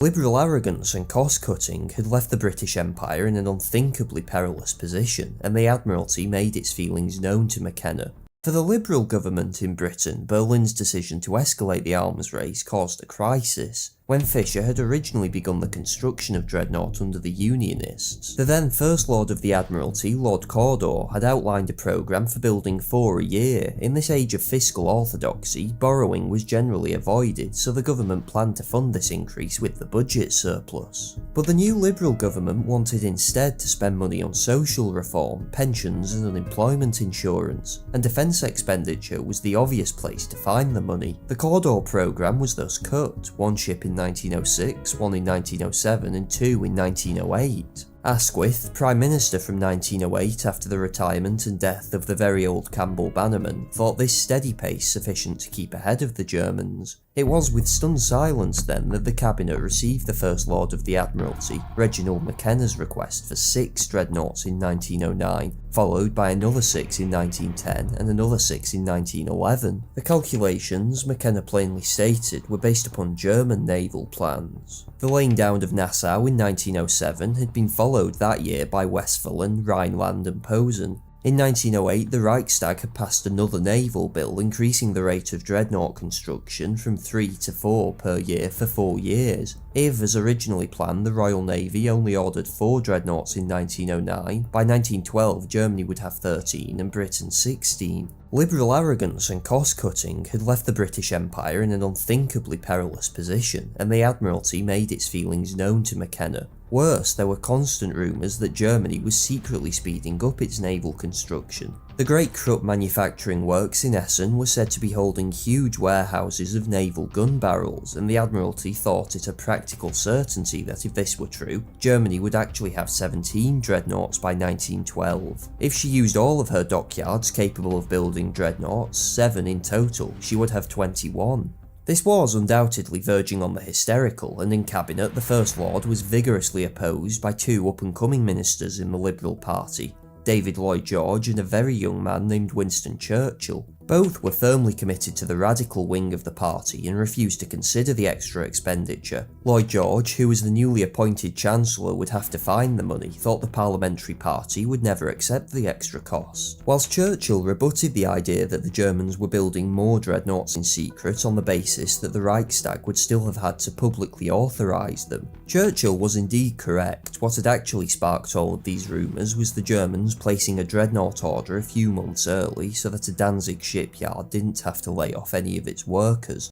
Liberal arrogance and cost-cutting had left the British Empire in an unthinkably perilous position, and the Admiralty made its feelings known to McKenna. For the Liberal government in Britain, Berlin's decision to escalate the arms race caused a crisis. When Fisher had originally begun the construction of Dreadnought under the Unionists, the then First Lord of the Admiralty, Lord Cawdor, had outlined a programme for building 4 a year. In this age of fiscal orthodoxy, borrowing was generally avoided, so the government planned to fund this increase with the budget surplus. But the new Liberal government wanted instead to spend money on social reform, pensions and unemployment insurance, and defence expenditure was the obvious place to find the money. The Cawdor programme was thus cut, 1 ship in 1906, 1 in 1907 and 2 in 1908. Asquith, Prime Minister from 1908 after the retirement and death of the very old Campbell Bannerman, thought this steady pace sufficient to keep ahead of the Germans. It was with stunned silence then that the Cabinet received the First Lord of the Admiralty, Reginald McKenna's request for 6 dreadnoughts in 1909, followed by another 6 in 1910 and another 6 in 1911. The calculations, McKenna plainly stated, were based upon German naval plans. The laying down of Nassau in 1907 had been followed that year by Westphalen, Rhineland and Posen. In 1908, the Reichstag had passed another naval bill increasing the rate of dreadnought construction from 3 to 4 per year for 4 years. If, as originally planned, the Royal Navy only ordered 4 dreadnoughts in 1909, by 1912 Germany would have 13 and Britain 16. Liberal arrogance and cost-cutting had left the British Empire in an unthinkably perilous position, and the Admiralty made its feelings known to McKenna. Worse, there were constant rumours that Germany was secretly speeding up its naval construction. The great Krupp manufacturing works in Essen were said to be holding huge warehouses of naval gun barrels, and the Admiralty thought it a practical certainty that if this were true, Germany would actually have 17 dreadnoughts by 1912. If she used all of her dockyards capable of building dreadnoughts, 7 in total, she would have 21. This was undoubtedly verging on the hysterical, and in Cabinet the First Lord was vigorously opposed by 2 up-and-coming ministers in the Liberal Party, David Lloyd George and a very young man named Winston Churchill. Both were firmly committed to the radical wing of the party and refused to consider the extra expenditure. Lloyd George, who as the newly appointed Chancellor would have to find the money, thought the parliamentary party would never accept the extra cost, whilst Churchill rebutted the idea that the Germans were building more dreadnoughts in secret on the basis that the Reichstag would still have had to publicly authorise them. Churchill was indeed correct. What had actually sparked all of these rumours was the Germans placing a dreadnought order a few months early so that a Danzig shipyard didn't have to lay off any of its workers.